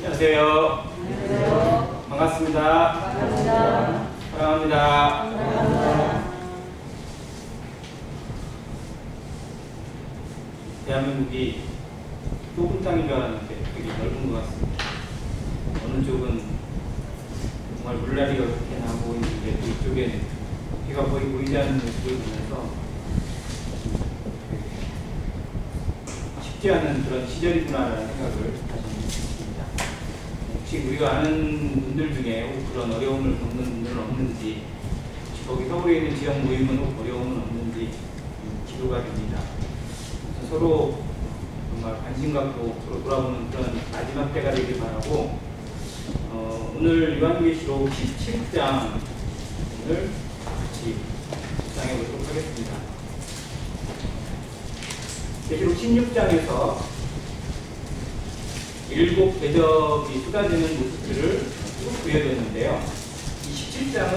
안녕하세요. 안녕하세요. 반갑습니다. 반갑습니다. 사랑합니다. 사랑합니다. 대한민국이 좁은 땅인 줄 알았는데 되게 넓은 것 같습니다. 어느 쪽은 정말 물난리가 그렇게 나고 있는데 또 이쪽에는 해가 거의 보이지 않는 모습을 보면서 쉽지 않은 그런 시절이구나라는 생각을 다시 했습니다. 혹시 우리가 아는 분들 중에 그런 어려움을 겪는 분들은 없는지, 거기 서울에 있는 지역 모임은 어려움은 없는지 기도가 됩니다. 서로 정말 관심 갖고 서로 돌아보는 그런 마지막 때가 되길 바라고, 오늘 요한계시록 17장을 같이 묵상해 보도록 하겠습니다. 계시록 16장에서 7 대접이 쏟아지는 모습들을 쭉 그려졌는데요. 이 17장은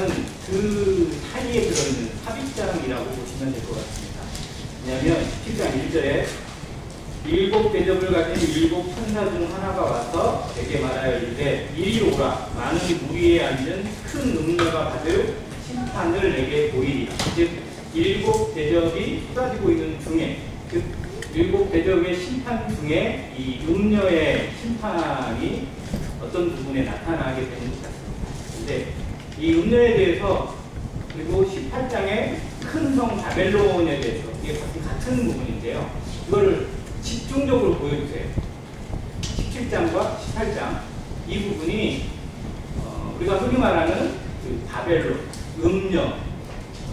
그 사이에 들어있는 삽입장이라고 보시면 될 것 같습니다. 왜냐하면 17장 1절에 7 대접을 가진 7 천사 중 하나가 와서 내게 말하여 이르되 이리 오라. 많은 무리에 앉은 큰 음녀가 받을 심판을 내게 보이리라. 즉 7 대접이 쏟아지고 있는 중에, 즉 7 대접의 심판 중에 이 음녀의 심판이 어떤 부분에 나타나게 되는 것 같습니다. 그런데 이 음녀에 대해서, 그리고 18장의 큰 성 바벨론에 대해서, 이게 같은 부분인데요. 이걸 집중적으로 보여주세요. 17장과 18장 이 부분이 우리가 흔히 말하는 그 바벨론, 음녀,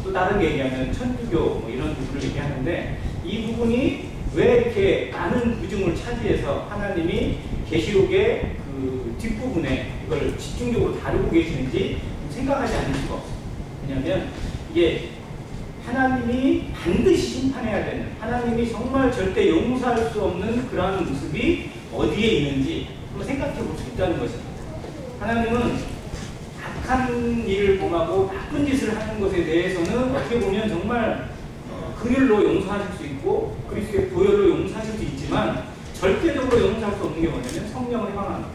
또 다른 얘기하면 천주교 뭐 이런 부분을 얘기하는데, 이 부분이 왜 이렇게 많은 비중을 차지해서 하나님이 계시록의 그 뒷부분에 이걸 집중적으로 다루고 계시는지 생각하지 않을 수가 없어요. 왜냐하면 이게 하나님이 반드시 심판해야 되는, 하나님이 정말 절대 용서할 수 없는 그러한 모습이 어디에 있는지 한번 생각해 볼 수 있다는 것입니다. 하나님은 악한 일을 범하고 나쁜 짓을 하는 것에 대해서는 어떻게 보면 정말 긍휼로 용서하실 수 있고 그리스도의 보혈로 용서하실 수 있지만, 절대적으로 용서할 수 없는 게 뭐냐면 성령을 해방하는 거죠.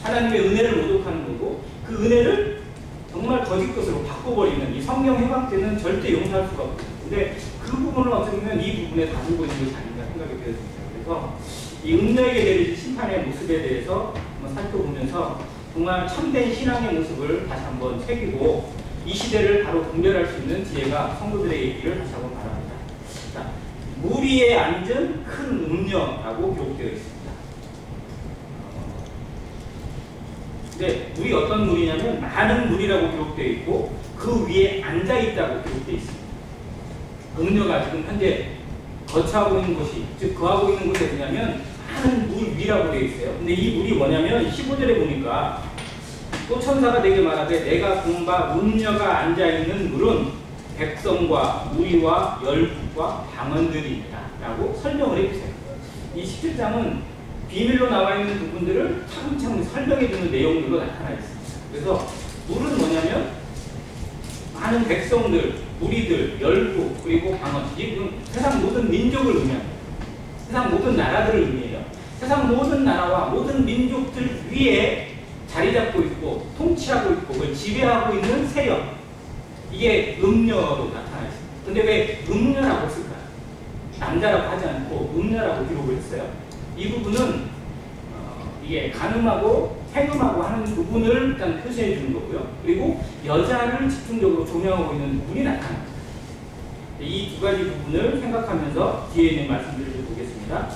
하나님의 은혜를 모독하는 거고, 그 은혜를 정말 거짓 것으로 바꿔버리는 이 성령 해방죄는 절대 용서할 수가 없거든요. 근데 그 부분을 어떻게 보면 이 부분에 다루고 있는 것이 아닌가 생각이 되었습니다. 그래서 이 음녀에게 내려진 심판의 모습에 대해서 한번 살펴보면서 정말 참된 신앙의 모습을 다시 한번 새기고 이 시대를 바로 분별할 수 있는 지혜가 성도들에게 있기를 다시 한번 바랍니다. 자, 무리에 앉은 큰 음녀라고 기록되어 있습니다. 근데 물이 어떤 물이냐면 많은 물이라고 기록되어 있고 그 위에 앉아 있다고 기록되어 있습니다. 음녀가 지금 현재 거처하고 있는 곳이, 즉 거하고 있는 곳이 어디냐면 많은 물 위라고 되어 있어요. 근데 이 물이 뭐냐면 15절에 보니까 또 천사가 내게 말하되 내가 본 바 음녀가 앉아 있는 물은 백성과 무리와 열국과 방언들이니라 라고 설명을 해주세요. 이 17장은 비밀로 나와 있는 부분들을 차근차근 설명해 주는 내용으로 나타나 있습니다. 그래서 물은 뭐냐면 많은 백성들, 무리들, 열국, 그리고 방언, 지금 세상 모든 민족을 의미합니다. 세상 모든 나라들을 의미해요. 세상 모든 나라와 모든 민족들 위에 자리 잡고 있고 통치하고 있고 그걸 지배하고 있는 세력, 이게 음녀로 나타나 있습니다. 근데 왜 음녀라고 쓸까요? 남자라고 하지 않고 음녀라고 기록을 했어요. 이 부분은 이게 간음하고 행음하고 하는 부분을 일단 표시해 주는 거고요. 그리고 여자를 집중적으로 조명하고 있는 부분이 나타납니다. 이 두 가지 부분을 생각하면서 뒤에 있는 말씀들을 보겠습니다.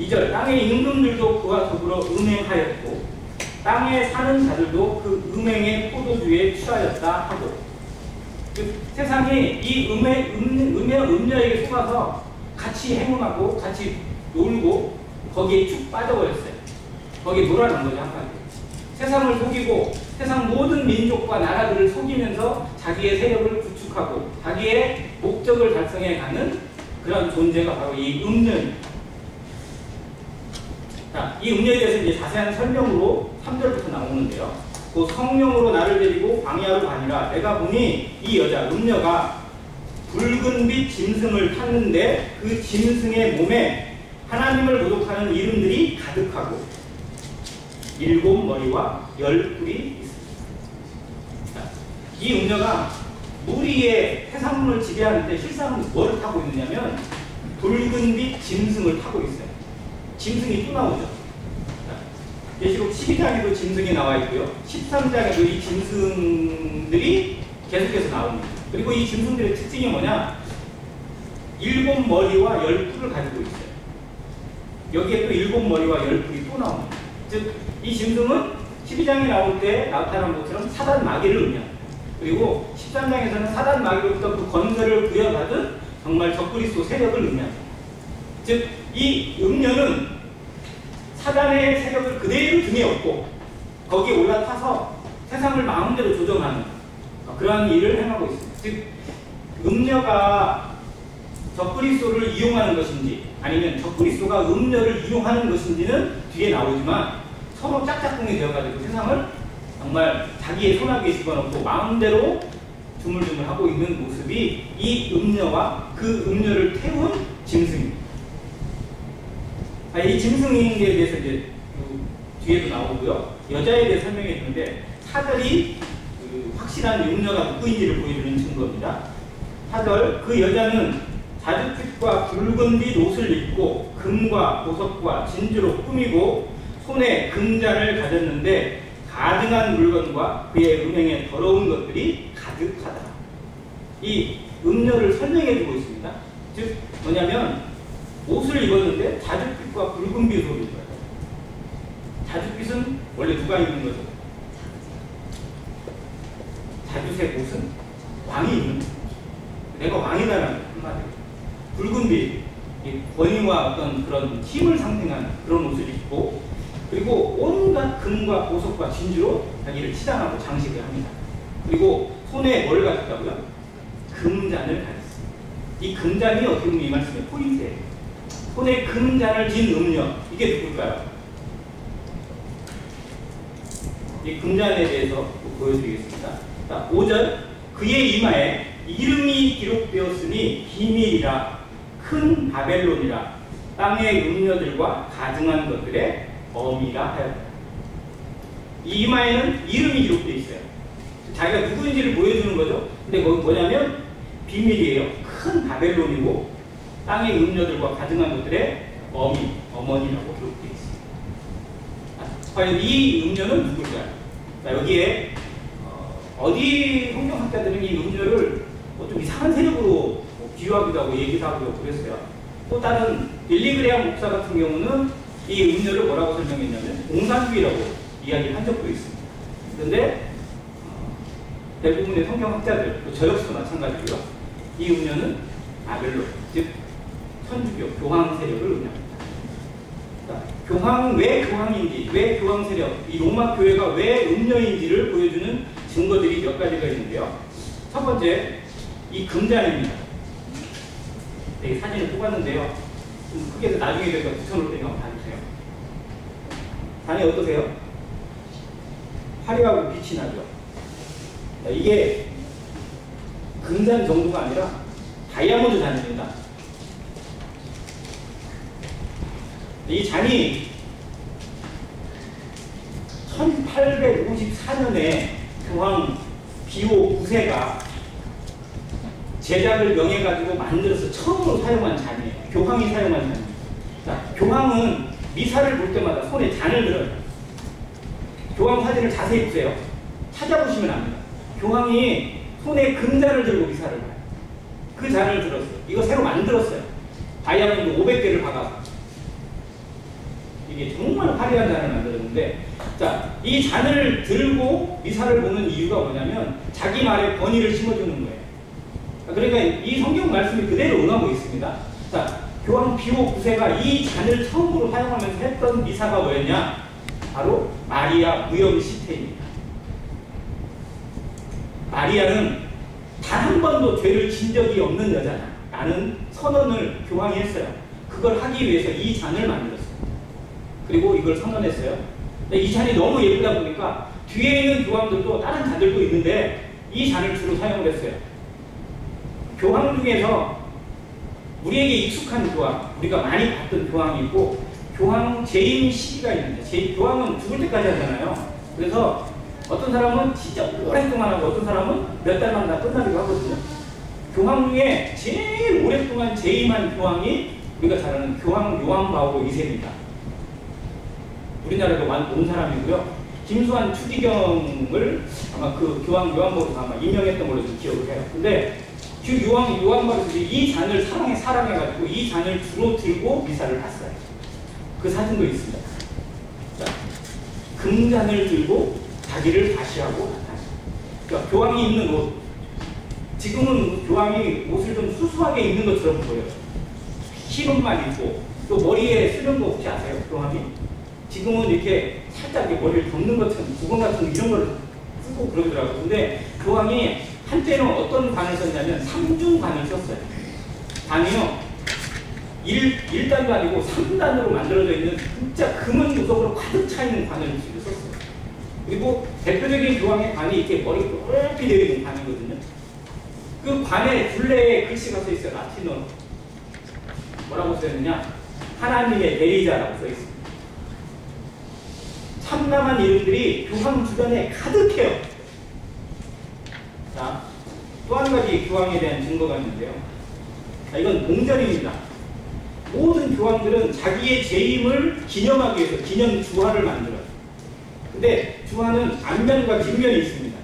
2절, 땅의 임금들도 그와 더불어 음행하였고 땅에 사는 자들도 그 음행의 포도주에 취하였다 하고, 세상이 이 음녀에게 속아서 같이 행음하고 같이 놀고 거기에 쭉 빠져버렸어요. 거기에 놀아난 거죠, 한마디로. 세상을 속이고 세상 모든 민족과 나라들을 속이면서 자기의 세력을 구축하고 자기의 목적을 달성해 가는 그런 존재가 바로 이 음녀입니다. 자, 이 음녀에 대해서 이제 자세한 설명으로 3절부터 나오는데요. 그 성령으로 나를 데리고 광야로 가니라. 내가 보니 이 여자 음녀가 붉은 빛 짐승을 탔는데 그 짐승의 몸에 하나님을 모독하는 이름들이 가득하고 7머리와 10뿔이 있습니다. 이 음녀가 물 위에 해산물을 지배하는데 실상은 뭐를 타고 있느냐면 붉은 빛 짐승을 타고 있어요. 짐승이 또 나오죠. 계시록 12장에도 짐승이 나와 있고요. 13장에도 이 짐승들이 계속해서 나옵니다. 그리고 이 짐승들의 특징이 뭐냐? 7머리와 10뿔을 가지고 있어요. 여기에 또 7머리와 10뿔이 또 나옵니다. 즉, 이 짐승은 12장에 나올 때 나타난 것처럼 사단 마귀를 의미합니다. 그리고 13장에서는 사단 마귀로부터 그 건설을 부여받은 정말 적그리스도 세력을 의미합니다. 즉, 이 음녀는 사단의 세력을 그대로 등에 업고 거기에 올라타서 세상을 마음대로 조정하는 그러한 일을 행하고 있습니다. 즉, 음녀가 적그리스도를 이용하는 것인지 아니면 적그리스도가 음녀를 이용하는 것인지는 뒤에 나오지만 서로 짝짝꿍이 되어가지고 세상을 정말 자기의 손아귀에 집어넣고 마음대로 주물주물하고 있는 모습이 이 음녀와 그 음녀를 태운 짐승입니다. 이 짐승에 대해서 이제 뒤에도 나오고요. 여자에 대해 설명해 주는데 사절이 확실한 음녀가 누구인지를 보여주는 증거입니다. 사절, 그 여자는 자주빛과 붉은 빛 옷을 입고 금과 보석과 진주로 꾸미고 손에 금잔을 가졌는데 가증한 물건과 그의 음행에 더러운 것들이 가득하다. 이 음녀를 설명해 주고 있습니다. 즉 뭐냐면 옷을 입었는데 자주빛과 붉은 빛을 입어요. 자주빛은 원래 누가 입는 거죠? 자주색 옷은 왕이 입는 거죠. 내가 왕이다라는 한마디로. 붉은 빛, 권위와 어떤 그런 힘을 상징하는 그런 옷을 입고 그리고 온갖 금과 보석과 진주로 자기를 치장하고 장식을 합니다. 그리고 손에 뭘 가졌다고요? 금잔을 가졌습니다. 이 금잔이 어떻게 보면 이 말씀의 포인트예요. 손에 금잔을 쥔 음녀, 이게 누굴까요? 이 금잔에 대해서 보여드리겠습니다. 자, 5절, 그의 이마에 이름이 기록되었으니 비밀이라 큰 바벨론이라 땅의 음녀들과 가증한 것들의 범이라 하였다. 이 이마에는 이름이 기록되어 있어요. 자기가 누구인지를 보여주는 거죠. 근데 거기 뭐냐면 비밀이에요. 큰 바벨론이고 땅의 음녀들과 가증한 것들의 어머니라고 기록되어 있습니다. 과연 이 음녀는 누굴까요? 자, 여기에 어디 성경학자들은 이 음녀를 좀 이상한 세력으로 비유하기도 하고 얘기도 하고 그랬어요. 또 다른 빌리그레암 목사 같은 경우는 이 음녀를 뭐라고 설명했냐면 공산주의라고 이야기를 한 적도 있습니다. 그런데 대부분의 성경학자들, 또 저 역시도 마찬가지고요. 이 음녀는 바벨론, 즉 천주교, 교황 세력을 의미합니다. 교황은 왜 교황인지, 왜 교황 세력, 이 로마 교회가 왜 음녀인지를 보여주는 증거들이 몇 가지가 있는데요. 첫 번째, 이 금잔입니다. 네, 사진을 뽑았는데요. 좀 크게 해서 나중에 저희가 붙여놓을 테니까 한번 봐주세요. 잔이 어떠세요? 화려하고 빛이 나죠. 자, 이게 금잔 정도가 아니라 다이아몬드 잔입니다. 이 잔이 1854년에 교황 비오 9세가 제작을 명해가지고 만들어서 처음으로 사용한 잔이에요. 교황이 사용한 잔이에요. 자, 교황은 미사를 볼 때마다 손에 잔을 들어요. 교황 사진을 자세히 보세요. 찾아보시면 압니다. 교황이 손에 금잔을 들고 미사를 봐요. 그 잔을 들었어요. 이거 새로 만들었어요. 다이아몬드 500개를 박아서. 이게 정말 화려한 잔을 만들었는데, 자, 이 잔을 들고 미사를 보는 이유가 뭐냐면 자기 말에 권위를 심어주는 거예요. 그러니까 이 성경 말씀이 그대로 응하고 있습니다. 자, 교황 비오 9세가 이 잔을 처음으로 사용하면서 했던 미사가 뭐였냐? 바로 마리아 무염 시태입니다. 마리아는 단 한 번도 죄를 진 적이 없는 여자다 라는 선언을 교황이 했어요. 그걸 하기 위해서 이 잔을 만들었어요. 그리고 이걸 선언했어요. 이 잔이 너무 예쁘다 보니까 뒤에 있는 교황들도 다른 잔들도 있는데 이 잔을 주로 사용을 했어요. 교황 중에서 우리에게 익숙한 교황, 우리가 많이 봤던 교황이 있고 교황 재임 시기가 있는데, 교황은 죽을 때까지 하잖아요. 그래서 어떤 사람은 진짜 오랫동안 하고 어떤 사람은 몇 달만 다 끝나기도 하거든요. 교황 중에 제일 오랫동안 재임한 교황이 우리가 잘 아는 교황 요한 바오로 2세입니다. 우리나라에 온 사람이고요. 김수환 추기경을 아마 그 교황 요한 바오로 아마 임명했던 걸로 좀 기억을 해요. 근데 그 요한 바오로 이 잔을 사랑해가지고 이 잔을 주로 들고 미사를 갔어요. 그 사진도 있습니다. 자, 금잔을 들고 자기를 과시하고 나타나요. 그러니까 교황이 입는 옷, 지금은 교황이 옷을 좀 수수하게 입는 것처럼 보여요. 흰 옷만 입고 또 머리에 쓰는 거 혹시 아세요? 교황이 지금은 이렇게 살짝 이렇게 머리를 덮는 것처럼 두건 같은 이런 걸 쓰고 그러더라고요. 근데 교황이 한때는 어떤 관을 썼냐면 삼중관을 썼어요. 관이요 1단도 아니고 3단으로 만들어져 있는 진짜 금은 요석으로 가득 차 있는 관을 썼어요. 그리고 대표적인 교황의 관이 이렇게 머리 높이 되어 있는 관이거든요. 그 관에 둘레에 글씨가 써 있어요. 라틴어로. 뭐라고 써있느냐? 하나님의 대리자라고 써 있습니다. 참남한 이름들이 교황 주변에 가득해요. 자, 또 한 가지 교황에 대한 증거가 있는데요. 자, 이건 봉절입니다. 모든 교황들은 자기의 재임을 기념하기 위해서 기념 주화를 만들어요. 근데 주화는 앞면과 뒷면이 있습니다.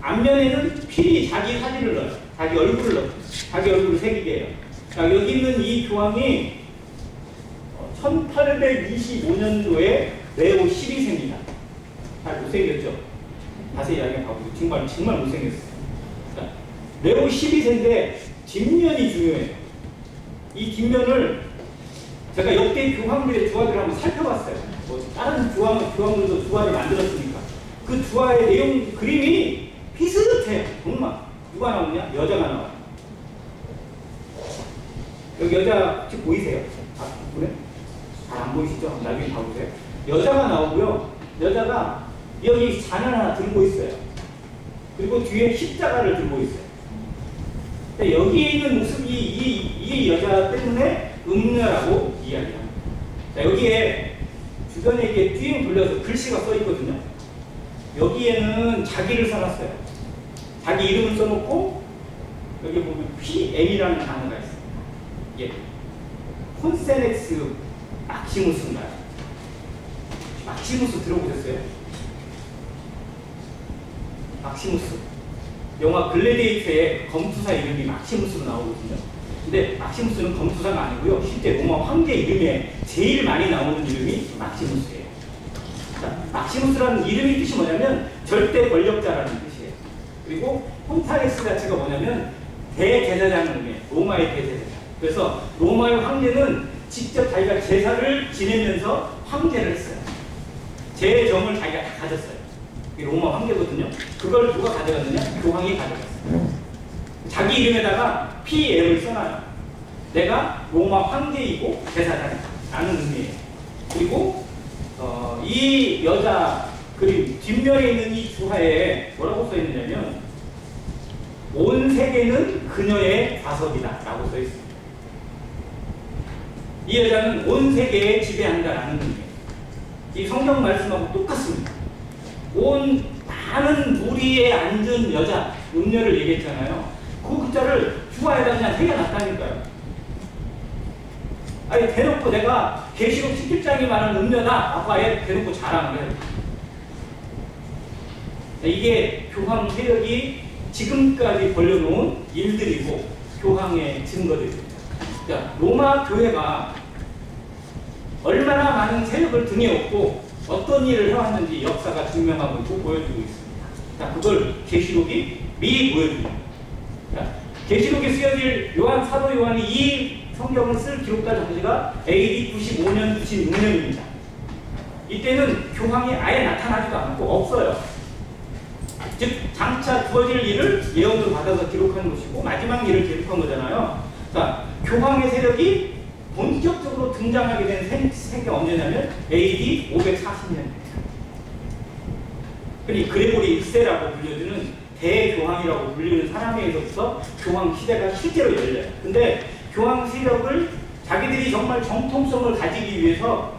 앞면에는 필히 자기 사진을 넣어요. 자기 얼굴을 넣어요. 자기 얼굴을 새기게 해요. 자, 여기 있는 이 교황이 1825년도에 레오 12세입니다. 잘 못생겼죠? 자세히 이야기 봐보세요. 정말 못생겼어요. 자, 레오 12세인데 뒷면이 중요해요. 이 뒷면을 제가 역대 교황들의 주화들을 한번 살펴봤어요. 뭐 다른 교황들도 주화를 만들었으니까 그 주화의 내용 그림이 비슷해요. 정말 누가 나오냐? 여자가 나와요. 여기 여자 혹시 보이세요? 아, 그래? 잘 안 보이시죠? 나중에 봐보세요. 여자가 나오고요. 여자가 여기 잔을 하나 들고 있어요. 그리고 뒤에 십자가를 들고 있어요. 근데 여기에 있는 모습이 이 여자 때문에 음녀라고 이야기합니다. 자, 여기에 주변에 이렇게 쭉 돌려서 글씨가 써 있거든요. 여기에는 자기를 써놨어요. 자기 이름을 써놓고 여기 보면 PM이라는 단어가 있습니다. 예, 콘세넥스 막시무스인가요? 막시무스 들어보셨어요? 막시무스. 영화 글래디에이터의 검투사 이름이 막시무스로 나오거든요. 근데 막시무스는 검투사가 아니고요. 실제 로마 황제 이름에 제일 많이 나오는 이름이 막시무스예요. 자, 막시무스라는 이름의 뜻이 뭐냐면 절대 권력자라는 뜻이에요. 그리고 폰타레스 자체가 뭐냐면 대제사장을 의미해요. 로마의 대제사장. 그래서 로마의 황제는 직접 자기가 제사를 지내면서 황제를 했어요. 제정을 자기가 다 가졌어요. 이게 로마 황제거든요. 그걸 누가 가져갔느냐? 교황이 가져갔어요. 자기 이름에다가 PM을 써놔요. 내가 로마 황제이고 제사장이라는 의미예요. 그리고 이 여자 그림 뒷면에 있는 이 주화에 뭐라고 써있느냐면 온 세계는 그녀의 좌석이다 라고 써있습니다. 이 여자는 온 세계에 지배한다라는 의미예요. 이 성경 말씀하고 똑같습니다. 온 많은 무리에 앉은 여자, 음녀를 얘기했잖아요. 그 글자를 주화에다 그냥 새겨놨다니까요. 아니 대놓고 내가 계시록 17장이 말하는 음녀다 하고 아예 대놓고 자랑을 해요. 이게 교황 세력이 지금까지 벌려놓은 일들이고 교황의 증거들입니다. 그러니까 로마 교회가 얼마나 많은 세력을 등에 업고 어떤 일을 해왔는지 역사가 증명하고 있고 보여주고 있습니다. 자, 그걸 계시록이 미리 보여줍니다. 계시록에 쓰여질 사도 요한이 이 성경을 쓸 기록자 당시가 AD 95년, 96년입니다. 이때는 교황이 아예 나타나지도 않고 없어요. 즉 장차 주어질 일을 예언으로 받아서 기록한 것이고 마지막 일을 기록한 거잖아요. 자, 교황의 세력이 본격적으로 등장하게 된 생겨 언제냐면 AD 540년입니다. 그러니 그레고리 1세라고 불려지는 대교황이라고 불리는 사람에 의해서부터 교황 시대가 실제로 열려요. 근데 교황 세력을 자기들이 정말 정통성을 가지기 위해서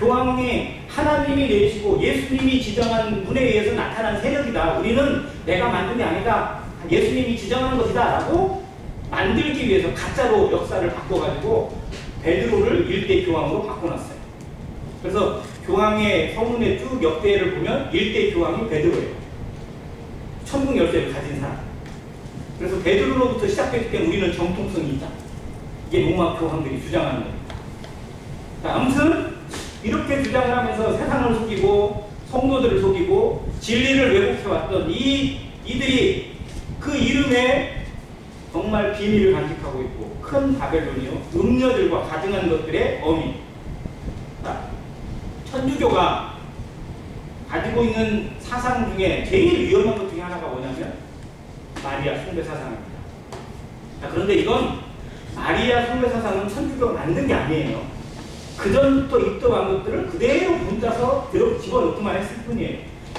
교황이 하나님이 내시고 예수님이 지정한 분에 의해서 나타난 세력이다. 우리는 내가 만든 게 아니다. 예수님이 지정한 것이다. 라고 만들기 위해서 가짜로 역사를 바꿔가지고 베드로를 일대 교황으로 바꿔놨어요. 그래서 교황의 서문의 쭉 역대를 보면 일대 교황이 베드로예요. 천국 열쇠를 가진 사람. 그래서 베드로로부터 시작했기 때문에 우리는 정통성이 있다. 이게 로마 교황들이 주장하는 겁니다. 아무튼 이렇게 주장을 하면서 세상을 속이고 성도들을 속이고 진리를 왜곡해왔던 이들이 그 이름에 정말 비밀을 간직하고 있고 큰 바벨론이요 음녀들과 가증한 것들의 어미. 천주교가 가지고 있는 사상 중에 제일 위험한 것 중에 하나가 뭐냐면 마리아 숭배 사상입니다. 그런데 이건 마리아 숭배 사상은 천주교가 만든 게 아니에요. 그전부터 있던 것들을 그대로 문자서 집어넣기만 했을 뿐이에요.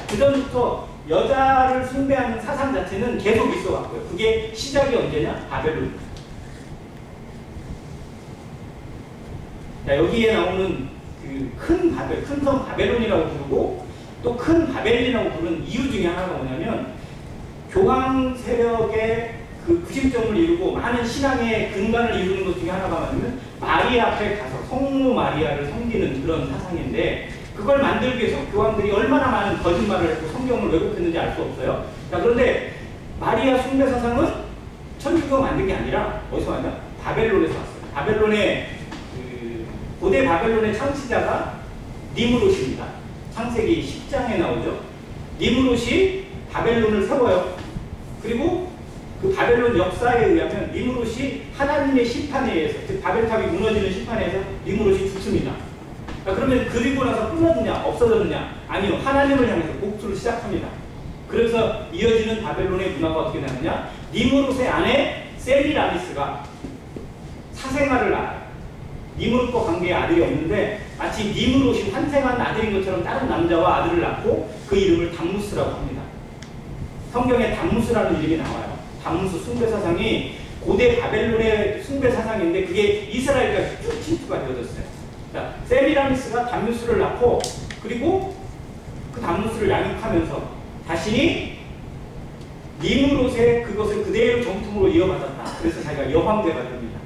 그전부터 여자를 숭배하는 사상 자체는 계속 있어 왔고요. 그게 시작이 언제냐? 바벨론입니다. 여기에 나오는 그 큰 성 바벨론이라고 부르고 또 큰 바벨이라고 부르는 이유 중에 하나가 뭐냐면 교황 세력의 그 구심점을 이루고 많은 신앙의 근간을 이루는 것 중에 하나가 뭐냐면 마리아 앞에 가서 성모 마리아를 섬기는 그런 사상인데 그걸 만들기 위해서 교황들이 얼마나 많은 거짓말을 했고 성경을 왜곡했는지 알 수 없어요. 그런데 마리아 숭배 사상은 천주교가 만든 게 아니라 어디서 왔냐? 바벨론에서 왔어요. 바벨론의 고대 바벨론의 창시자가 니무롯입니다. 창세기 10장에 나오죠. 니무롯이 바벨론을 세워요. 그리고 그 바벨론 역사에 의하면 니무롯이 하나님의 심판에 의해서 즉 바벨탑이 무너지는 심판에 의해서 니무롯이 죽습니다. 그러면 그리고 나서 끊어지냐 없어졌느냐? 아니요. 하나님을 향해서 복수를 시작합니다. 그래서 이어지는 바벨론의 문화가 어떻게 되느냐? 니무롯의 아내 세미라미스가 사생아를 낳아요. 니무롯과 관계의 아들이 없는데 마치 니무롯이 환생한 아들인 것처럼 다른 남자와 아들을 낳고 그 이름을 담무스라고 합니다. 성경에 담무스라는 이름이 나와요. 담무스 숭배 사상이 고대 바벨론의 숭배 사상인데 그게 이스라엘까지 쭉 침투가 되어졌어요. 자, 세미라미스가 담무스를 낳고 그리고 그 담무스를 양육하면서 자신이 니무롯의 그것을 그대로 정통으로 이어받았다. 그래서 자기가 여황제가 됩니다.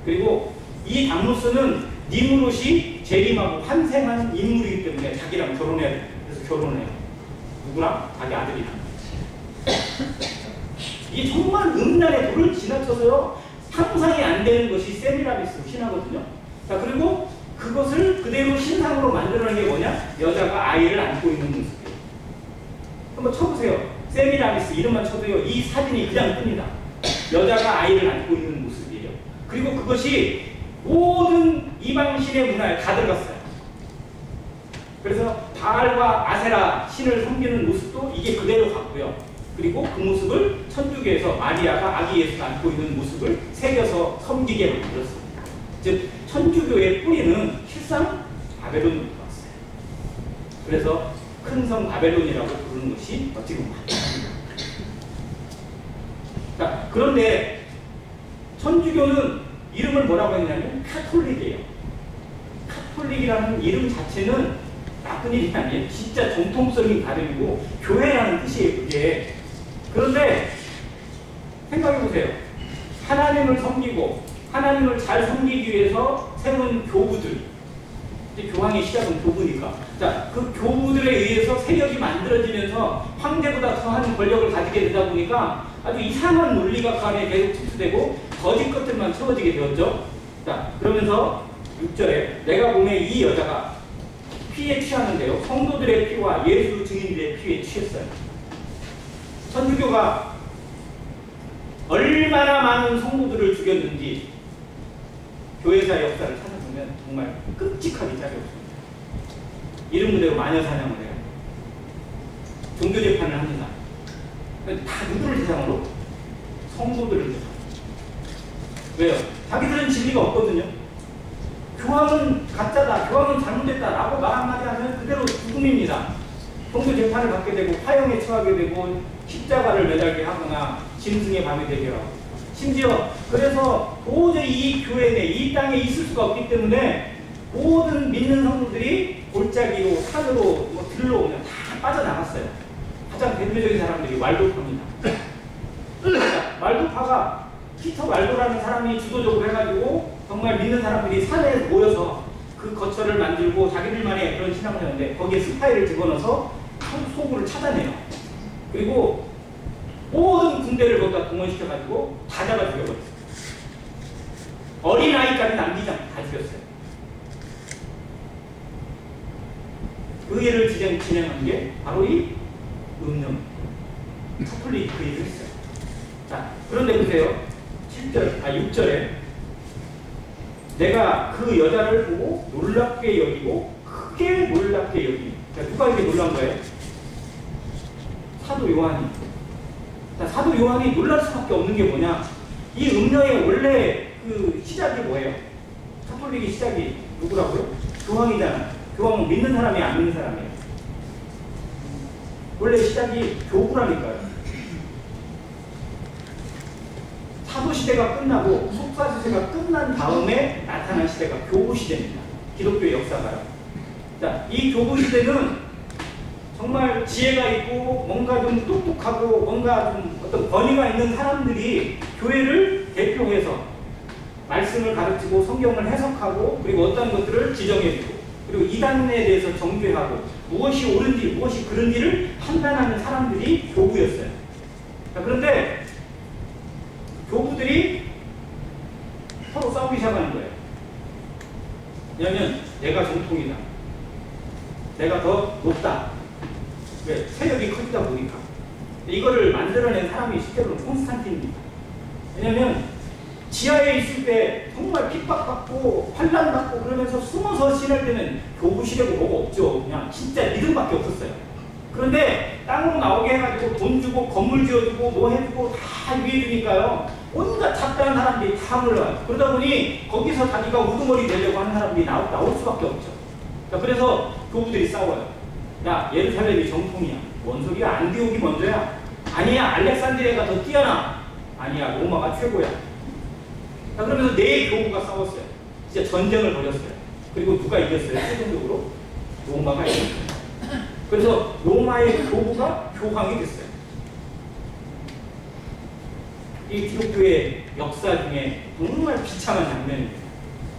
그리고 이 담무스는 니무롯이 재림하고 환생한 인물이기 때문에 자기랑 결혼해야 돼요. 그래서 결혼해요. 누구랑? 자기 아들이랑. 이게 정말 음란의 도를 지나쳐서요. 상상이 안 되는 것이 세미라미스 신화거든요. 자, 그리고 그것을 그대로 신상으로 만들어낸 게 뭐냐? 여자가 아이를 안고 있는 모습이에요. 한번 쳐보세요. 세미라미스 이름만 쳐도요. 이 사진이 그냥 뜹니다. 여자가 아이를 안고 있는 모습이에요. 그리고 그것이 모든 이방신의 문화에 다 들어갔어요. 그래서 바알과 아세라 신을 섬기는 모습도 이게 그대로 갔고요. 그리고 그 모습을 천주교에서 마리아가 아기 예수를 안고 있는 모습을 새겨서 섬기게 만들었습니다. 즉 천주교의 뿌리는 실상 바벨론으로 왔어요. 그래서 큰 성 바벨론이라고 부르는 것이 어떻게 보면 맞습니다. 자, 그런데 천주교는 이름을 뭐라고 했냐면 카톨릭이에요. 카톨릭이라는 이름 자체는 나쁜 이름이 아니에요. 진짜 정통성이 발음이고 교회라는 뜻이에요. 그게. 그런데 생각해보세요. 하나님을 섬기고 하나님을 잘 섬기기 위해서 세운 교부들, 이제 교황의 시작은 교부니까, 자, 그 교부들에 의해서 세력이 만들어지면서 황제보다 더한 권력을 가지게 되다 보니까 아주 이상한 논리가 그 안에 계속 침투되고 거짓 것들만 채워지게 되었죠. 자, 그러면서 6절에 내가 보면 이 여자가 피에 취하는데요. 성도들의 피와 예수 증인들의 피에 취했어요. 천주교가 얼마나 많은 성도들을 죽였는지 교회사 역사를 찾아보면 정말 끔찍하게 짝이 없습니다. 이름 그대로 마녀 사냥을 해요. 종교 재판을 합니다. 다 누구를 대상으로? 성도들을 대상으로. 왜요? 자기들은 진리가 없거든요. 교황은 가짜다, 교황은 잘못됐다 라고 말 한마디 하면 그대로 죽음입니다. 종교 재판을 받게 되고 화형에 처하게 되고 십자가를 매달게 하거나 짐승의 밤이 되게 하고, 심지어 그래서 도저히 이 교회 내 이 땅에 있을 수가 없기 때문에 모든 믿는 성도들이 골짜기로 산으로 뭐 들로 그냥 다 빠져나갔어요. 가장 대표적인 사람들이 왈도파입니다. 왈도파가 피터 왈도라는 사람이 주도적으로 해가지고 정말 믿는 사람들이 산에 모여서 그 거처를 만들고 자기들만의 그런 신앙을 하는데 거기에 스파이를 집어넣어서 소굴을 찾아내요. 그리고 모든 군대를 거기다 동원시켜가지고 다 잡아 죽여버렸어요. 어린아이까지 남기지 않고 다 죽였어요. 그 일을 진행한 게 바로 이 음령 카톨릭 그 일을 했어요. 자, 그런데 보세요. 6절에 내가 그 여자를 보고 놀랍게 여기고 크게 놀랍게 여기니. 누가 이렇게 놀란 거예요? 사도 요한이. 자, 사도 요한이 놀랄 수밖에 없는 게 뭐냐? 이 음녀의 원래 그 시작이 뭐예요? 카톨릭의 시작이 누구라고요? 교황이잖아. 교황은 믿는 사람이 안 믿는 사람이에요. 원래 시작이 교구라니까요. 사도 시대가 끝나고 속사 시대가 끝난 다음에 나타난 시대가 교구 시대입니다. 기독교의 역사가요. 자, 이 교구 시대는 정말 지혜가 있고 뭔가 좀 똑똑하고 뭔가 좀 어떤 권위가 있는 사람들이 교회를 대표해서 말씀을 가르치고 성경을 해석하고 그리고 어떤 것들을 지정해주고 그리고 이단에 대해서 정죄하고 무엇이 옳은지 무엇이 그른지를 판단하는 사람들이 교구였어요. 자, 그런데 교구들이 서로 싸우기 시작하는 거예요. 왜냐하면 내가 정통이다. 내가 더 높다. 왜? 세력이 커지다 보니까. 이거를 만들어낸 사람이 실제로는 콘스탄틴입니다. 왜냐하면 지하에 있을 때 정말 핍박받고 환난받고 그러면서 숨어서 지낼 때는 교구 시대고 뭐가 없죠. 그냥 진짜 믿음밖에 없었어요. 그런데 땅으로 나오게 해가지고 돈 주고 건물 지어주고 뭐 해주고 다 위해주니까요. 온갖 잡다한 사람들이 다 몰라요. 그러다 보니 거기서 자기가 우두머리 되려고 하는 사람들이 나올 수밖에 없죠. 자, 그래서 교구들이 싸워요. 야, 예루살렘이 정통이야. 뭔 소리야? 안디옥이 먼저야? 아니야, 알렉산드리아가 더 뛰어나. 아니야, 로마가 최고야. 자, 그러면서 네 교구가 싸웠어요. 진짜 전쟁을 벌였어요. 그리고 누가 이겼어요? 최종적으로 로마가 이겼어요. 그래서 로마의 교구가 교황이 됐어요. 이 기독교의 역사 중에 정말 비참한 장면입니다.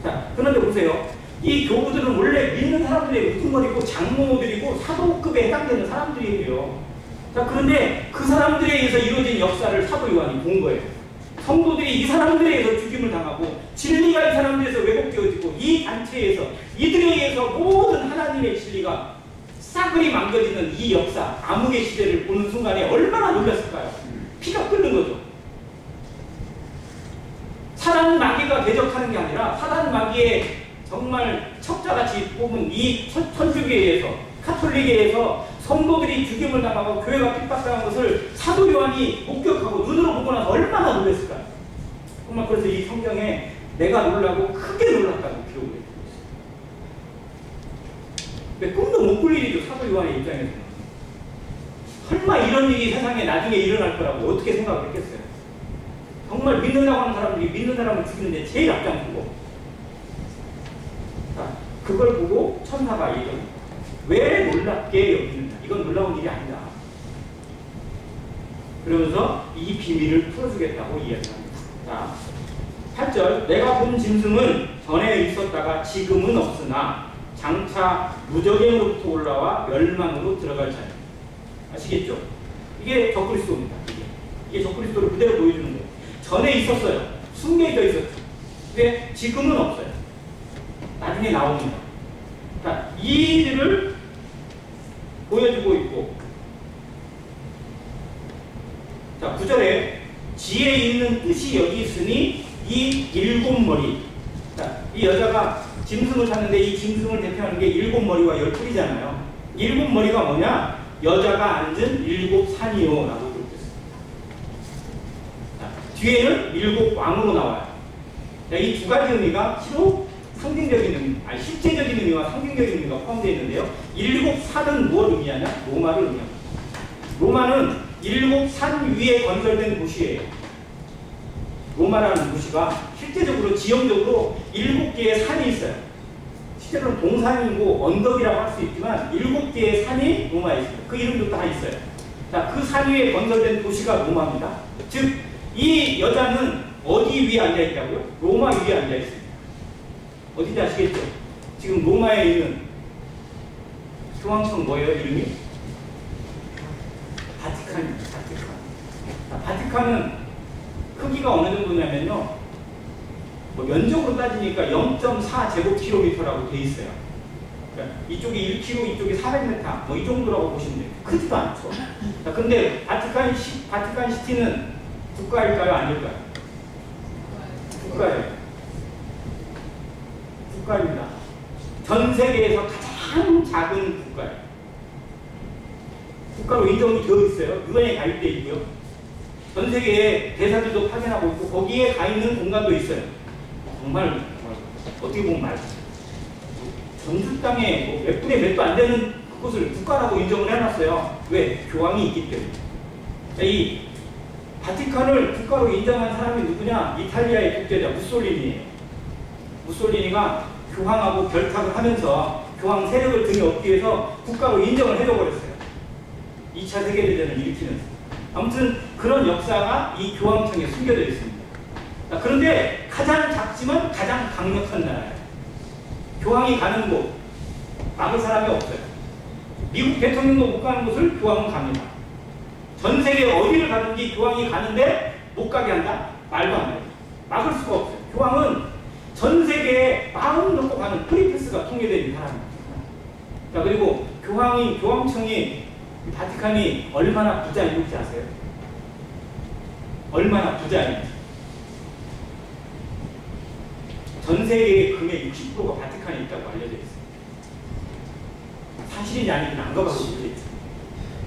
자, 그런데 보세요. 이 교구들은 원래 믿는 사람들의 우두머리고 장로들이고 사도급에 해당되는 사람들이에요. 자, 그런데 그 사람들에 의해서 이루어진 역사를 사도 요한이 본 거예요. 성도들이 이 사람들에 의해서 죽임을 당하고 진리가 이 사람들에서 왜곡되어지고 이 단체에서 이들에 의해서 모든 하나님의 진리가 싸그리 망가지는 이 역사, 암흑의 시대를 보는 순간에 얼마나 놀랐을까요? 피가 끓는 거죠. 사단 마귀가 대적하는 게 아니라 사단 마귀의 정말 척자같이 뽑은 이 천주교에 의해서 카톨릭에 의해서 성도들이 죽임을 당하고 교회가 핍박당한 것을 사도 요한이 목격하고 눈으로 보고 나서 얼마나 놀랐을까요? 정말 그래서 이 성경에 내가 놀라고 크게 놀랐다고 기록을 해주고 있어요. 꿈도 못 꿀 일이죠. 사도 요한의 입장에서는. 설마 이런 일이 세상에 나중에 일어날 거라고 어떻게 생각을 했겠어요? 정말 믿는다고 하는 사람들이 믿는 사람을 죽이는데 제일 앞장서고, 자, 그걸 보고 천사가 얘기합니다. 왜 놀랍게 여기느냐? 이건 놀라운 일이 아니다. 그러면서 이 비밀을 풀어주겠다고 이야기합니다. 자, 8절. 내가 본 짐승은 전에 있었다가 지금은 없으나 장차 무적행으로부터 올라와 멸망으로 들어갈 자니. 아시겠죠? 이게 적그리스도입니다. 이게 적그리스도를 그대로 보여주는 거예요. 전에 있었어요. 숨겨져 있었죠. 근데 지금은 없어요. 나중에 나옵니다. 자, 이 일을 보여주고 있고, 자, 9절에 지혜 있는 뜻이 여기 있으니 이 일곱 머리. 자, 이 여자가 짐승을 샀는데 이 짐승을 대표하는 게 일곱 머리와 열 뿔이잖아요. 일곱 머리가 뭐냐? 여자가 앉은 일곱 산이요 라고 그랬습니다. 뒤에는 일곱 왕으로 나와요. 이 두 가지 의미가 서로 상징적인 의미, 실제적인 의미와 상징적인 의미가 포함되어 있는데요. 일곱 산은 무엇을 의미하냐? 로마를 의미합니다. 로마는 일곱 산 위에 건설된 도시예요. 로마라는 도시가 실제적으로 지형적으로 일곱 개의 산이 있어요. 실제로는 동산이고 언덕이라고 할 수 있지만 7개의 산이 로마에 있습니다. 그 이름도 다 있어요. 자, 그 산 위에 건설된 도시가 로마입니다. 즉, 이 여자는 어디 위에 앉아있다고요? 로마 위에 앉아있습니다. 어딘지 아시겠죠? 지금 로마에 있는 교황청 뭐예요, 이름이? 바티칸입니다. 바티칸. 자, 바티칸은 크기가 어느 정도냐면요, 뭐 면적으로 따지니까 0.4제곱킬로미터라고 돼 있어요. 그러니까 이쪽이 1km, 이쪽이 400m, 뭐 이 정도라고 보시면 돼요. 크지도 않죠. 자, 근데 바티칸 시티는 국가일까요, 아닐까요? 국가예요. 국가입니다. 전 세계에서 가장 작은 국가예요. 국가로 인정이 되어 있어요. 유엔에 가입되어 있고요. 전 세계에 대사들도 파견하고 있고 거기에 가 있는 공간도 있어요. 정말 어떻게 보면 전주 땅에 뭐 몇 분의 몇도 안 되는 그것을 국가라고 인정을 해놨어요. 왜? 교황이 있기 때문에. 이 바티칸을 국가로 인정한 사람이 누구냐? 이탈리아의 독재자 무솔리니예요. 무솔리니가 교황하고 결탁을 하면서 교황 세력을 등에 업기 위해서 국가로 인정을 해줘버렸어요. 2차 세계대전을 일으키면서. 아무튼 그런 역사가 이 교황청에 숨겨져 있습니다. 자, 그런데 가장 작지만 가장 강력한 나라예요. 교황이 가는 곳 막을 사람이 없어요. 미국 대통령도 못 가는 곳을 교황은 갑니다. 전 세계 어디를 가든지 교황이 가는데 못 가게 한다? 말도 안 돼요. 막을 수가 없어요. 교황은 전 세계에 마음 놓고 가는 프리패스가 통일된 사람입니다. 자, 그리고 교황청이 바티칸이 얼마나 부자인지 아세요? 얼마나 부자인지. 전 세계의 금의 60%가 바티칸에 있다고 알려져 있어요. 사실인지 아닌지 안 가봐서 모르겠어요.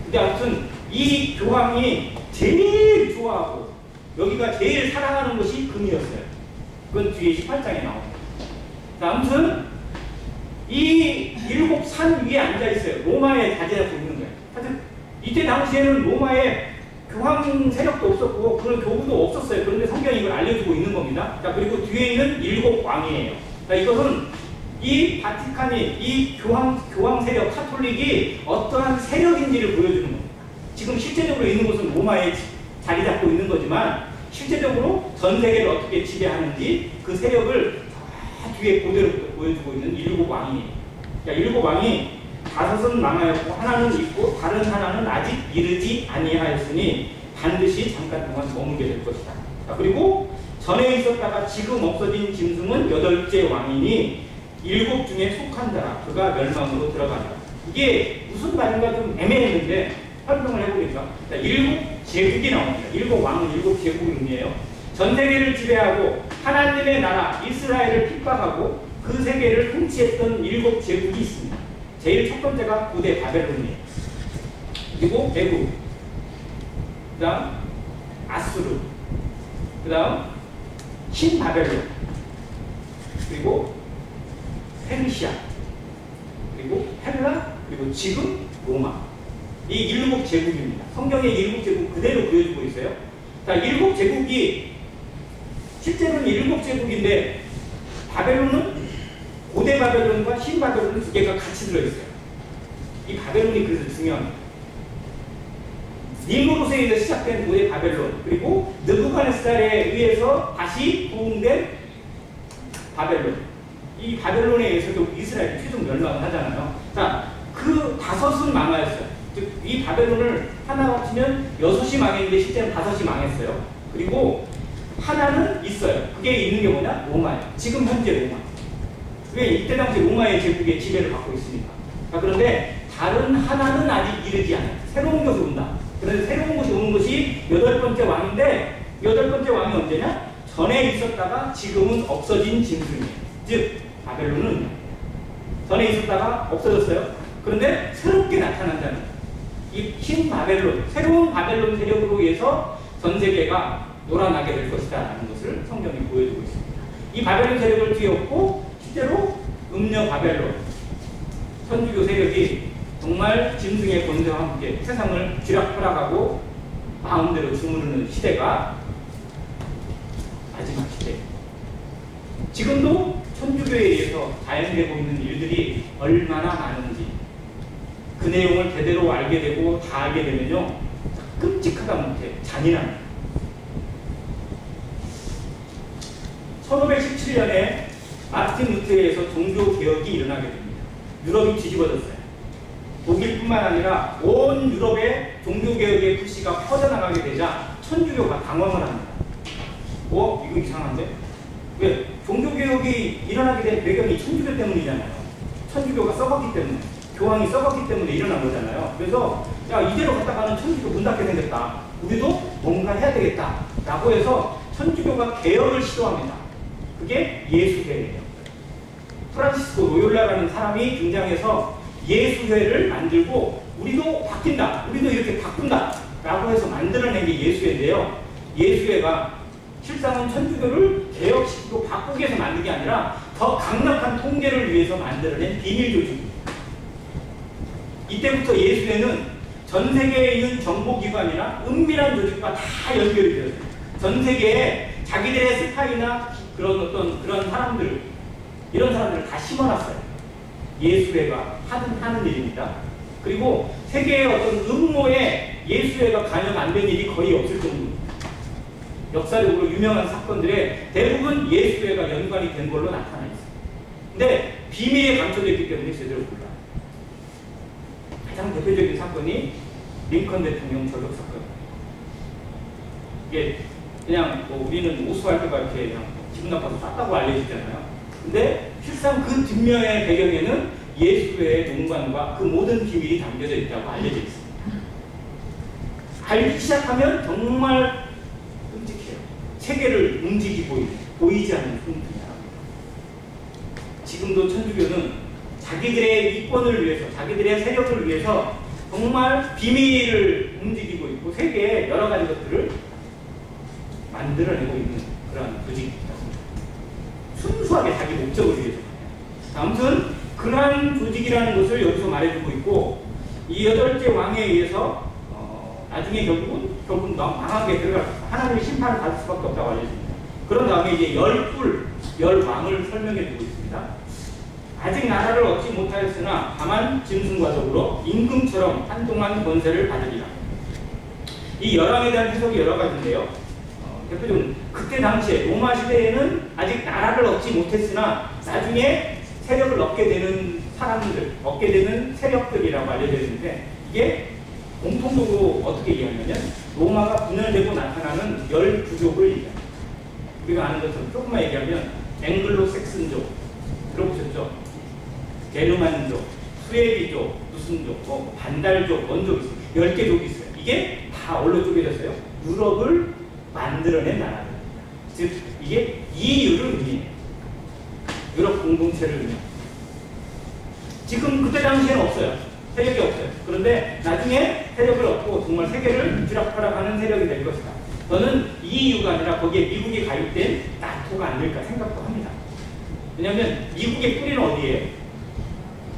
근데 아무튼 이 교황이 제일 좋아하고 여기가 제일 사랑하는 것이 금이었어요. 그건 뒤에 18장에 나옵니다. 자, 아무튼 이 7산 위에 앉아 있어요. 로마에 다재하고 있는 거예요. 하여튼 이때 당시에는 로마에 교황 세력도 없었고 그런 교구도 없었어요. 그런데 성경이 이걸 알려주고 있는 겁니다. 자, 그리고 뒤에 있는 7왕이에요. 자, 이것은 이 바티칸이 이 교황 세력 카톨릭이 어떠한 세력인지를 보여주는 겁니다. 지금 실제적으로 있는 곳은 로마에 자리 잡고 있는 거지만 실제적으로 전 세계를 어떻게 지배하는지 그 세력을 다 뒤에 그대로 보여주고 있는 7왕이에요. 자, 7왕이 5은 망하였고 하나는 있고 다른 하나는 아직 이르지 아니하였으니 반드시 잠깐 동안 머물게 될 것이다. 자, 그리고 전에 있었다가 지금 없어진 짐승은 8째 왕이니 7 중에 속한 자라 그가 멸망으로 들어간다. 이게 무슨 말인가 좀 애매했는데 설명을 해보니까 7제국이 나옵니다. 7왕은 7제국의 의미예요. 전 세계를 지배하고 하나님의 나라 이스라엘을 핍박하고 그 세계를 통치했던 7제국이 있습니다. 제일 첫 번째가 고대 바벨론이에요. 그리고 애굽, 그 다음 아수르, 그 다음 신바벨론, 그리고 페르시아, 그리고 헬라, 그리고 지금 로마. 이 7제국입니다. 성경의 7제국 그대로 그려주고 있어요. 자, 7제국이 실제로는 7제국인데 바벨론은 고대 바벨론과 신 바벨론 2개가 같이 들어있어요. 이 바벨론이 그래서 중요합니다. 니무롯에서 시작된 고대 바벨론, 그리고 느부갓네살에 의해서 다시 부흥된 바벨론. 이 바벨론에 의해서도 이스라엘이 최종 멸망을 하잖아요. 자, 그 5은 망하였어요. 즉, 이 바벨론을 하나로 합치면 6이 망했는데 실제는 5이 망했어요. 그리고 하나는 있어요. 그게 있는 게 뭐냐? 로마예요. 지금 현재 로마. 왜? 이때 당시 로마의 제국의 지배를 받고 있으니까. 자, 그런데 다른 하나는 아직 이르지 않아요. 새로운 것이 온다. 그런데 새로운 것이 오는 것이 8번째 왕인데 8번째 왕이 언제냐? 전에 있었다가 지금은 없어진 짐승이에요. 즉 바벨론은 전에 있었다가 없어졌어요. 그런데 새롭게 나타난다는 이 신바벨론, 새로운 바벨론 세력으로 인해서 전 세계가 놀아나게 될 것이다 라는 것을 성경이 보여주고 있습니다. 이 바벨론 세력을 뒤엎고 실제로 음녀 바벨론, 천주교 세력이 정말 짐승의 권세와 함께 세상을 쥐락펴락하고 마음대로 주무르는 시대가 마지막 시대. 지금도 천주교에 의해서 자행되고 있는 일들이 얼마나 많은지 그 내용을 제대로 알게 되고 다 알게 되면요, 끔찍하다 못해 잔인합니다. 1517년에 마르틴 루터에 의해서 종교개혁이 일어나게 됩니다. 유럽이 뒤집어졌어요. 독일뿐만 아니라 온 유럽에 종교개혁의 불씨가 퍼져나가게 되자 천주교가 당황을 합니다. 이거 이상한데? 왜? 종교개혁이 일어나게 된 배경이 천주교 때문이잖아요. 천주교가 썩었기 때문에, 교황이 썩었기 때문에 일어난 거잖아요. 그래서 야, 이대로 갔다가는 천주교 문 닫게 생겼다. 우리도 뭔가 해야 되겠다 라고 해서 천주교가 개혁을 시도합니다. 그게 예수회예요. 프란시스코 로욜라라는 사람이 등장해서 예수회를 만들고 우리도 바뀐다, 우리도 이렇게 바꾼다 라고 해서 만들어낸 게 예수회인데요. 예수회가 실상은 천주교를 개혁시키고 바꾸기 위해서 만든 게 아니라 더 강력한 통제를 위해서 만들어낸 비밀 조직입니다. 이때부터 예수회는 전 세계에 있는 정보기관이나 은밀한 조직과 다 연결이 되었어요. 전 세계에 자기들의 스파이나 그런 사람들, 이런 사람들을 다 심어놨어요. 예수회가 하는 일입니다. 그리고 세계의 어떤 음모에 예수회가 관여 안 된 일이 거의 없을 정도입니다. 역사적으로 유명한 사건들에 대부분 예수회가 연관이 된 걸로 나타나 있어요. 근데 비밀에 감춰져 있기 때문에 제대로 몰라요. 가장 대표적인 사건이 링컨 대통령 저격 사건입니다. 이게 그냥 우리는 오수할 때가 이렇게 그냥 기분 나빠서 쐈다고 알려지잖아요. 근데 실상 그 뒷면의 배경에는 예수회의 농간과 그 모든 비밀이 담겨져 있다고 알려져 있습니다. 알기 시작하면 정말 끔찍해요. 세계를 움직이고 보이지 않는 풍토입니다. 지금도 천주교는 자기들의 이권을 위해서, 자기들의 세력을 위해서 정말 비밀을 움직이고 있고 세계에 여러 가지 것들을 만들어내고 있는 그런 조직입니다. 순수하게 자기 목적을 위해서. 아무튼 그러한 조직이라는 것을 여기서 말해주고 있고, 이 8개 왕에 의해서 나중에 결국은 망하게 들어가서 하나님의 심판을 받을 수밖에 없다고 알려집니다. 그런 다음에 이제 10왕을 설명해주고 있습니다. 아직 나라를 얻지 못하였으나 다만 짐승과 더불어 임금처럼 한동안 권세를 받으리라. 이 열왕에 대한 해석이 여러 가지인데요. 대표적으로 그때 당시에 로마 시대에는 아직 나라를 얻지 못했으나 나중에 세력을 얻게 되는 사람들, 얻게 되는 세력들이라고 알려져 있는데, 이게 공통적으로 어떻게 이해하냐면 로마가 분열되고 나타나는 12족을 얘기합니다. 우리가 아는 것처럼 조금만 얘기하면 앵글로 섹슨족 들어보셨죠? 게르만족, 스웨비족, 무슨 족, 반달족, 원족 있어요. 10개 족이 있어요. 이게 다 어디로 쪼개졌어요? 유럽을 만들어낸 나라입니다. 즉 이게 EU를 의미해요. 유럽 공동체를 의미해요. 지금 그때 당시에는 없어요. 세력이 없어요. 그런데 나중에 세력을 얻고 정말 세계를 쥐락펴락하는 세력이 될 것이다. 저는 EU가 아니라 거기에 미국이 가입된 나토가 아닐까 생각도 합니다. 왜냐하면 미국의 뿌리는 어디에?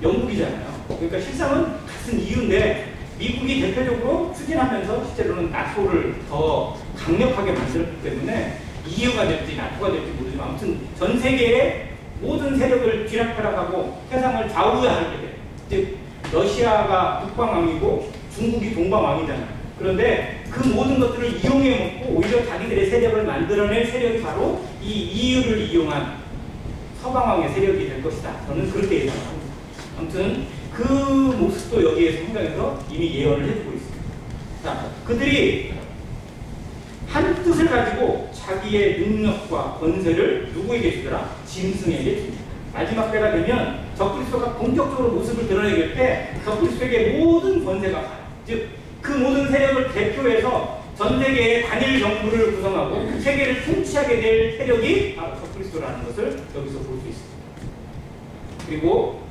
영국이잖아요. 그러니까 실상은 같은 EU인데 미국이 대표적으로 추진하면서 실제로는 나토를 더 강력하게 만들었기 때문에 EU가 될지 나토가 될지 모르지만 아무튼 전 세계의 모든 세력을 쥐락펴락하고 세상을 좌우하게 돼요. 즉 러시아가 북방왕이고 중국이 동방왕이잖아요. 그런데 그 모든 것들을 이용해 먹고 오히려 자기들의 세력을 만들어낼 세력이 바로 이 EU를 이용한 서방왕의 세력이 될 것이다. 저는 그렇게 예상합니다. 아무튼 그 모습도 여기에 성경에서 이미 예언을 해주고 있습니다. 자, 그들이 한 뜻을 가지고 자기의 능력과 권세를 누구에게 주더라? 짐승에게 줍니다. 마지막 때가 되면 적그리스도가 본격적으로 모습을 드러내게 때 적그리스도에게 모든 권세가 가요. 즉 그 모든 세력을 대표해서 전 세계의 단일 정부를 구성하고 세계를 통치하게 될 세력이 바로 적그리스도라는 것을 여기서 볼 수 있습니다. 그리고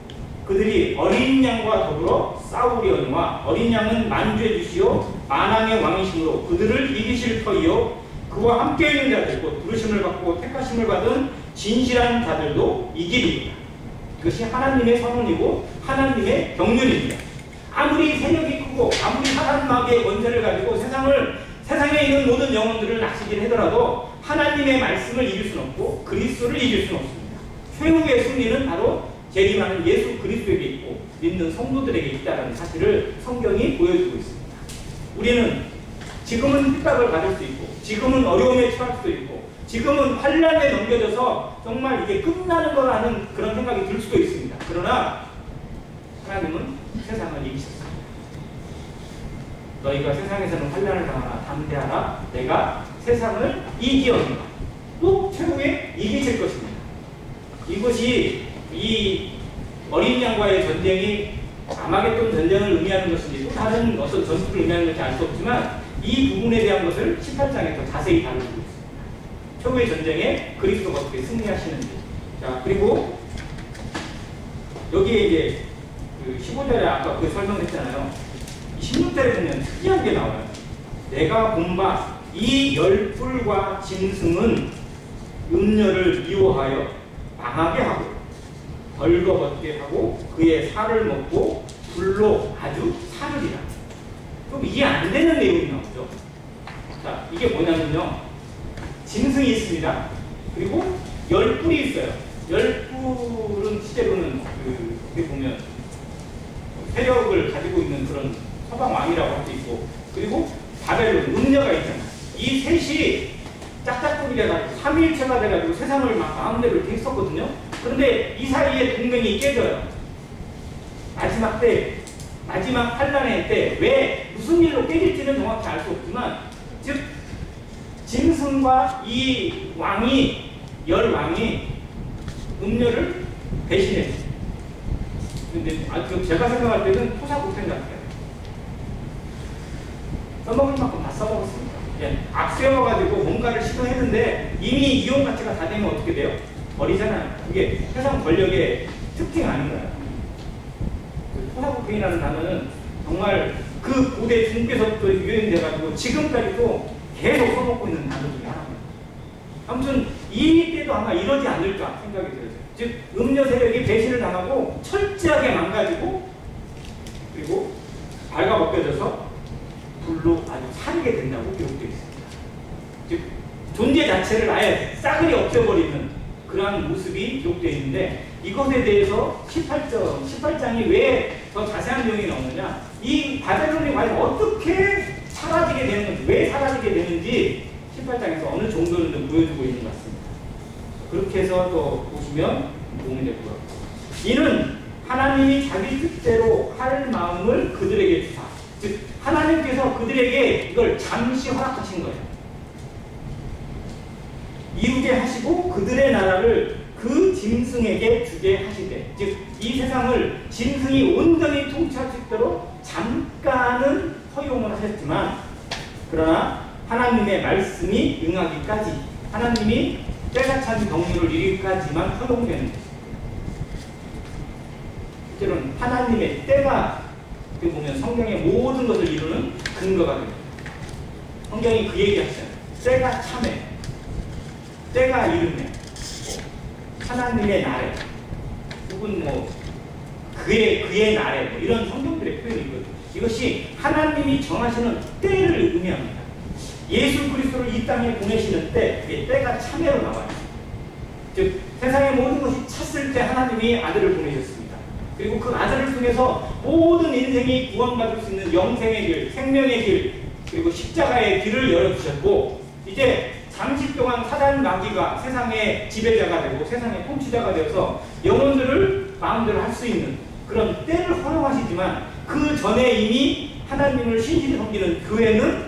그들이 어린 양과 더불어 싸우려니와 어린 양은 만주의 주시오 만왕의 왕이심으로 그들을 이기실 터이요 그와 함께 있는 자들 곧 부르심을 받고 택하심을 받은 진실한 자들도 이기리이다. 이것이 하나님의 선언이고 하나님의 경륜입니다. 아무리 세력이 크고 아무리 사단 마귀의 권세를 가지고 세상에 있는 모든 영혼들을 낚시긴 하더라도 하나님의 말씀을 이길 수는 없고 그리스도를 이길 수는 없습니다. 최후의 승리는 바로 재림하는 예수 그리스도에게 있고 믿는 성도들에게 있다는 사실을 성경이 보여주고 있습니다. 우리는 지금은 핍박을 받을 수 있고 지금은 어려움에 처할 수도 있고 지금은 환난에 넘겨져서 정말 이게 끝나는 거라는 그런 생각이 들 수도 있습니다. 그러나 하나님은 세상을 이기셨습니다. 너희가 세상에서는 환난을 당하나 담대하라. 내가 세상을 이기었노라. 또 최후에 이기실 것입니다. 이것이 이 어린 양과의 전쟁이 아마겟돈 전쟁을 의미하는 것인지 또 다른 어떤 전투를 의미하는 것인지 알 수 없지만 이 부분에 대한 것을 18장에 더 자세히 다루고 있습니다. 최후의 전쟁에 그리스도가 어떻게 승리하시는지. 자, 그리고 여기에 이제 그 15절에 아까 그 설명했잖아요. 16절에 보면 특이한 게 나와요. 내가 본 바 이 열불과 짐승은 음녀를 미워하여 망하게 하고 벌거벗게 하고 그의 살을 먹고 불로 아주 사르리라. 좀 이해 안 되는 내용이 나오죠. 자, 이게 뭐냐면요. 짐승이 있습니다. 그리고 열불이 있어요. 열불은 실제로는 어떻게 보면 세력을 가지고 있는 그런 서방 왕이라고 할 수 있고, 그리고 바벨론 음녀가 있잖아요. 이 셋이 짝짝꿍이 돼가지고 삼위일체가 돼가지고 세상을 막 마음대로 이렇게 했었거든요. 그런데 이 사이에 동맹이 깨져요. 마지막 때, 마지막 환란의 때 왜 무슨 일로 깨질지는 정확히 알 수 없지만, 즉 짐승과 이 왕이 열왕이 음녀를 배신했어요. 근데 제가 생각할 때는 토사구팽 같아요. 써먹을 만큼 다 써먹었습니다. 예, 앞세워가지고 뭔가를 시도했는데 이미 이용 가치가 다 되면 어떻게 돼요? 버리잖아요. 그게 세상 권력의 특징 아닌가요? 토사구팽이라는 단어는 정말 그 고대 중국에서부터 유행돼가지고 지금까지도 계속 써먹고 있는 단어 중에 하나입니다. 아무튼 이 때도 아마 이러지 않을까 생각이 들어요. 즉 음녀 세력이 배신을 당하고 철저하게 망가지고 그리고 발가벗겨져서 불로 아주 사르게 된다고 기록되어 있습니다. 즉 존재 자체를 아예 싸그리 없애버리는 그러한 모습이 기록되어 있는데, 이것에 대해서 18장이 왜 더 자세한 내용이 나오느냐, 이 바벨론이 과연 어떻게 사라지게 되는지, 왜 사라지게 되는지 18장에서 어느 정도는 좀 보여주고 있는 것 같습니다. 그렇게 해서 또 보시면 도움이 될 것 같고, 이는 하나님이 자기 뜻대로 할 마음을 그들에게 주사, 즉 하나님께서 그들에게 이걸 잠시 허락하신 거예요. 이루게 하시고 그들의 나라를 그 짐승에게 주게 하시되, 즉 이 세상을 짐승이 온전히 통치할 수 있도록 잠깐은 허용을 하셨지만, 그러나 하나님의 말씀이 응하기까지, 하나님이 때가 찬 경륜을 이루기까지만 허용되는 것입니다. 실제로는 하나님의 때가 보면 성경의 모든 것을 이루는 근거가 됩니다. 성경이 그 얘기 하시잖아요. 때가 참에, 때가 이름에, 하나님의 날에, 혹은 그의 날에, 이런 성경들의 표현이 있거든요. 이것이 하나님이 정하시는 때를 의미합니다. 예수 그리스도를 이 땅에 보내시는 때, 그게 때가 참회로 나와요. 즉 세상의 모든 것이 찼을 때 하나님이 아들을 보내셨습니다. 그리고 그 아들을 통해서 모든 인생이 구원받을 수 있는 영생의 길, 생명의 길, 그리고 십자가의 길을 열어주셨고, 이제 잠시 동안 사단 마귀가 세상의 지배자가 되고 세상의 통치자가 되어서 영혼들을 마음대로 할 수 있는 그런 때를 허용하시지만, 그 전에 이미 하나님을 신실히 섬기는 교회는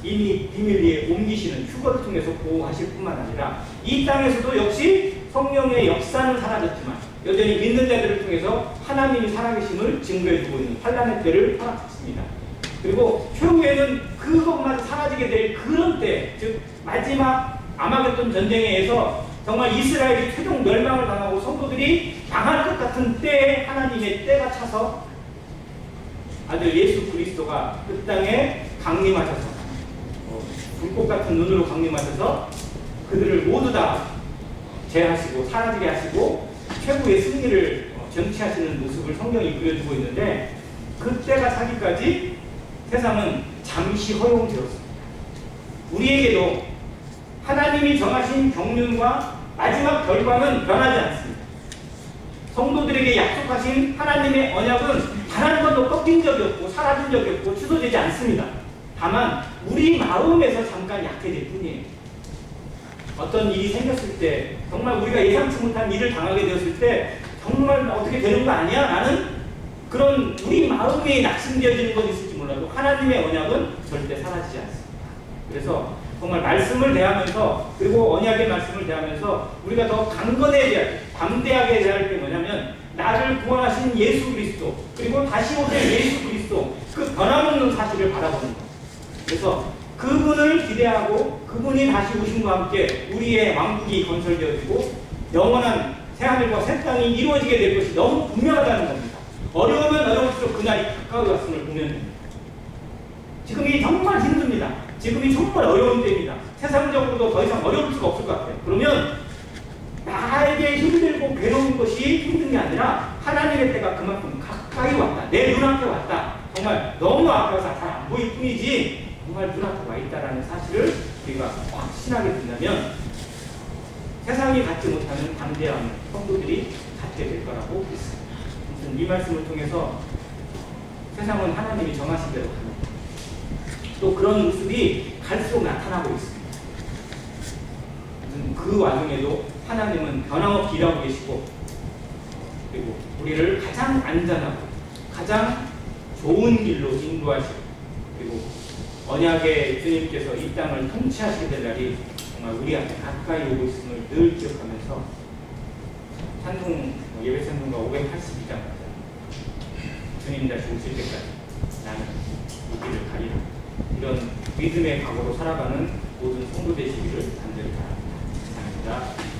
이미 비밀리에 옮기시는 휴거를 통해서 보호하실 뿐만 아니라 이 땅에서도 역시 성령의 역사는 사라졌지만 여전히 믿는 자들을 통해서 하나님이 살아계심을 증거해주고 있는 환란의 때를 허락했습니다. 그리고 최후에는 그것만 사라지게 될 그런 때, 즉 마지막 아마겟돈 전쟁에 의해서 정말 이스라엘이 최종 멸망을 당하고 성도들이 망할 것 같은 때에 하나님의 때가 차서 아들 예수 그리스도가 그 땅에 강림하셔서 불꽃 같은 눈으로 강림하셔서 그들을 모두 다 제하시고 사라지게 하시고 최고의 승리를 정치하시는 모습을 성경이 그려주고 있는데, 그때가 차기까지 세상은 잠시 허용되었습니다. 우리에게도 하나님이 정하신 경륜과 마지막 결과는 변하지 않습니다. 성도들에게 약속하신 하나님의 언약은 단 한 번도 꺾인 적이 없고 사라진 적이 없고 취소되지 않습니다. 다만 우리 마음에서 잠깐 약해질 뿐이에요. 어떤 일이 생겼을 때 정말 우리가 예상치 못한 일을 당하게 되었을 때 정말 어떻게 되는 거 아니야? 라는 그런 우리 마음에 낙심되어지는 건 있을지 몰라도 하나님의 언약은 절대 사라지지 않습니다. 그래서 정말 말씀을 대하면서 그리고 언약의 말씀을 대하면서 우리가 더 강건해져야 담대하게 대할 게 뭐냐면 나를 구원하신 예수 그리스도 그리고 다시 오실 예수 그리스도 그 변함없는 사실을 바라보는 거예요. 그래서 그분을 기대하고 그분이 다시 오심과 함께 우리의 왕국이 건설되어지고 영원한 새하늘과 새 땅이 이루어지게 될 것이 너무 분명하다는 겁니다. 어려우면 어려울수록 그날이 가까이 왔음을 보면 됩니다. 지금이 정말 힘듭니다. 지금이 정말 어려운 때입니다. 세상적으로도 더 이상 어려울 수가 없을 것 같아요. 그러면 나에게 힘들고 괴로운 것이 힘든 게 아니라 하나님의 때가 그만큼 가까이 왔다. 내 눈앞에 왔다. 정말 너무 아파서 잘 안 보일 뿐이지 정말 눈앞에 와 있다는 사실을 우리가 확신하게 된다면 세상이 갖지 못하는 담대함을 성도들이 갖게 될 거라고 믿습니다. 아무튼 이 말씀을 통해서 세상은 하나님이 정하신 대로 가는 또 그런 모습이 갈수록 나타나고 있습니다. 그 와중에도 하나님은 변함없이 일하고 계시고 그리고 우리를 가장 안전하고 가장 좋은 길로 인도하시고 그리고 언약의 주님께서 이 땅을 통치하시게 될 날이 정말 우리 앞에 가까이 오고 있음을 늘 기억하면서 찬송 예배 찬송가 582장 주님 다시 오실 때까지 나는 이 길을 가리라 이런 믿음의 각오로 살아가는 모든 성도 되시기를 간절히 바랍니다. 감사합니다.